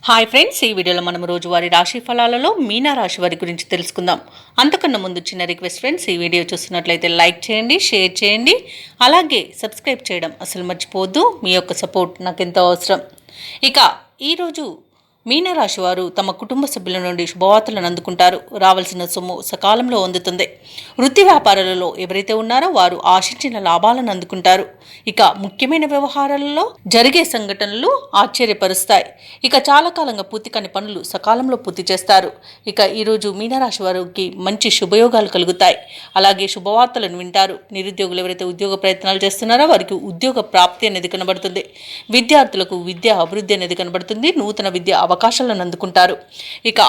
Hi friends, ఈ వీడియోలో మనం రోజువారీ రాశి ఫలాలలో మీనా రాశి వారి గురించి తెలుసుకుందాం. అంతకన్నా ముందు చిన్న రిక్వెస్ట్ ఫ్రెండ్స్, ఈ వీడియో చూస్తున్నట్లయితే లైక్ చేయండి, షేర్ చేయండి, అలాగే సబ్స్క్రైబ్ చేయడం అసలు మర్చిపోవద్దు. మీ యొక్క సపోర్ట్ నాకు ఎంతో అవసరం. ఇక ఈరోజు మీనరాశి వారు తమ కుటుంబ సభ్యుల నుండి శుభవార్తలను అందుకుంటారు. రావాల్సిన సొమ్ము సకాలంలో అందుతుంది. వృత్తి వ్యాపారాలలో ఎవరైతే ఉన్నారో వారు ఆశించిన లాభాలను అందుకుంటారు. ఇక ముఖ్యమైన వ్యవహారాలలో జరిగే సంఘటనలు ఆశ్చర్యపరుస్తాయి. ఇక చాలా కాలంగా పూర్తి కాని పనులు సకాలంలో పూర్తి చేస్తారు. ఇక ఈరోజు మీనరాశి వారికి మంచి శుభయోగాలు కలుగుతాయి. అలాగే శుభవార్తలను వింటారు. నిరుద్యోగులు ఎవరైతే ఉద్యోగ ప్రయత్నాలు చేస్తున్నారో వారికి ఉద్యోగ ప్రాప్తి అనేది కనబడుతుంది. విద్యార్థులకు విద్యా అభివృద్ధి అనేది కనబడుతుంది. నూతన విద్య అవకాశాలను అందుకుంటారు. ఇక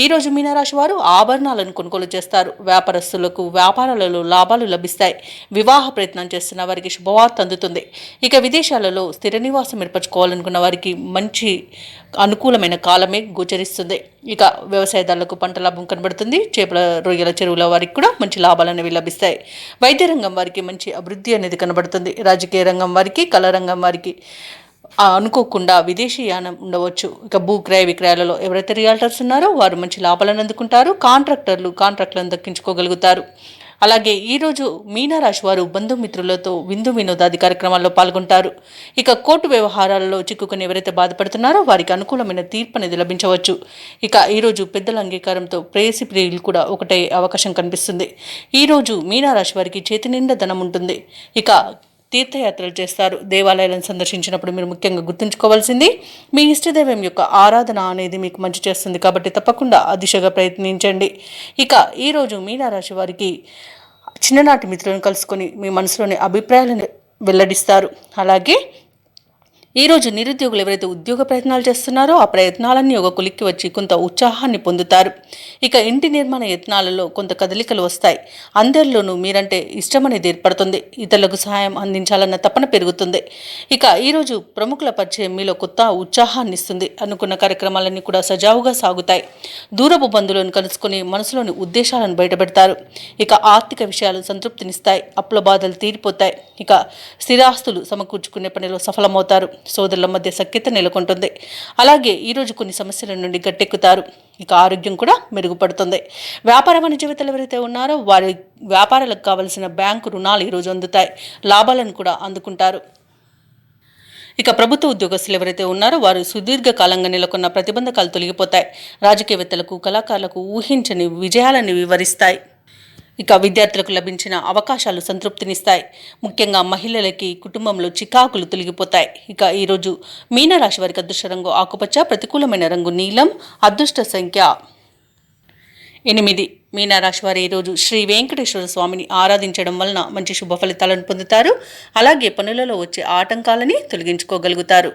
ఈరోజు మీనరాశి వారు ఆభరణాలను కొనుగోలు చేస్తారు. వ్యాపారస్తులకు వ్యాపారాలలో లాభాలు లభిస్తాయి. వివాహ ప్రయత్నం చేస్తున్న వారికి శుభవార్త అందుతుంది. ఇక విదేశాలలో స్థిర నివాసం ఏర్పరచుకోవాలనుకున్న వారికి మంచి అనుకూలమైన కాలమే గోచరిస్తుంది. ఇక వ్యవసాయదారులకు పంట లాభం కనబడుతుంది. చేపల రొయ్యల చెరువుల వారికి కూడా మంచి లాభాలు అనేవి లభిస్తాయి. వైద్య రంగం వారికి మంచి అభివృద్ధి అనేది కనబడుతుంది. రాజకీయ రంగం వారికి, కళా రంగం వారికి అనుకోకుండా విదేశీయానం ఉండవచ్చు. ఇక భూ క్రయ విక్రయాలలో ఎవరైతే రియాల్టర్స్ ఉన్నారో వారు మంచి లాభాలను అందుకుంటారు. కాంట్రాక్టులను దక్కించుకోగలుగుతారు. అలాగే ఈరోజు మీనరాశి వారు బంధుమిత్రులతో విందు వినోదాది కార్యక్రమాల్లో పాల్గొంటారు. ఇక కోర్టు వ్యవహారాలలో చిక్కుకుని ఎవరైతే బాధపడుతున్నారో వారికి అనుకూలమైన తీర్పు అనేది లభించవచ్చు. ఇక ఈరోజు పెద్దల అంగీకారంతో ప్రేయసి ప్రియులు కూడా ఒకటే అవకాశం కనిపిస్తుంది. ఈరోజు మీనరాశి వారికి చేతి నిండా ధనం ఉంటుంది. ఇక తీర్థయాత్రలు చేస్తారు. దేవాలయాలను సందర్శించినప్పుడు మీరు ముఖ్యంగా గుర్తుంచుకోవాల్సింది మీ ఇష్టదైవం యొక్క ఆరాధన అనేది మీకు మంచి చేస్తుంది. కాబట్టి తప్పకుండా ఆ దిశగా ప్రయత్నించండి. ఇక ఈరోజు మీనరాశి వారికి చిన్ననాటి మిత్రులను కలుసుకొని మీ మనసులోని అభిప్రాయాలను వెల్లడిస్తారు. అలాగే ఈరోజు నిరుద్యోగులు ఎవరైతే ఉద్యోగ ప్రయత్నాలు చేస్తున్నారో ఆ ప్రయత్నాలన్నీ ఒక కొలిక్కి వచ్చి కొంత ఉత్సాహాన్ని పొందుతారు. ఇక ఇంటి నిర్మాణ యత్నాలలో కొంత కదలికలు వస్తాయి. అందరిలోనూ మీరంటే ఇష్టం అనేది ఏర్పడుతుంది. ఇతరులకు సహాయం అందించాలన్న తపన పెరుగుతుంది. ఇక ఈరోజు ప్రముఖుల పరిచయం మీలో కొత్త ఉత్సాహాన్ని ఇస్తుంది. అనుకున్న కార్యక్రమాలన్నీ కూడా సజావుగా సాగుతాయి. దూరపు బంధువులను కలుసుకొని మనసులోని ఉద్దేశాలను బయటపెడతారు. ఇక ఆర్థిక విషయాలు సంతృప్తినిస్తాయి. అప్పుల బాధలు తీరిపోతాయి. ఇక స్థిరాస్తులు సమకూర్చుకునే పనిలో సఫలమవుతారు. సోదరుల మధ్య సఖ్యత నెలకొంటుంది. అలాగే ఈరోజు కొన్ని సమస్యల నుండి గట్టెక్కుతారు. ఇక ఆరోగ్యం కూడా మెరుగుపడుతుంది. వ్యాపార వాణిజ్యవేత్తలు ఎవరైతే ఉన్నారో వారి వ్యాపారాలకు కావలసిన బ్యాంకు రుణాలు ఈరోజు అందుతాయి. లాభాలను కూడా అందుకుంటారు. ఇక ప్రభుత్వ ఉద్యోగస్తులు ఎవరైతే ఉన్నారో వారు సుదీర్ఘకాలంగా నెలకొన్న ప్రతిబంధకాలు తొలగిపోతాయి. రాజకీయవేత్తలకు, కళాకారులకు ఊహించని విజయాలను వివరిస్తాయి. ఇక విద్యార్థులకు లభించిన అవకాశాలు సంతృప్తినిస్తాయి. ముఖ్యంగా మహిళలకి కుటుంబంలో చికాకులు తొలగిపోతాయి. ఇక ఈరోజు మీనరాశి వారికి అదృష్ట రంగు ఆకుపచ్చ, ప్రతికూలమైన రంగు నీలం, అదృష్ట సంఖ్య 8. మీనరాశి వారు ఈరోజు శ్రీ వెంకటేశ్వర స్వామిని ఆరాధించడం వలన మంచి శుభ ఫలితాలను పొందుతారు. అలాగే పనులలో వచ్చే ఆటంకాలని తొలగించుకోగలుగుతారు.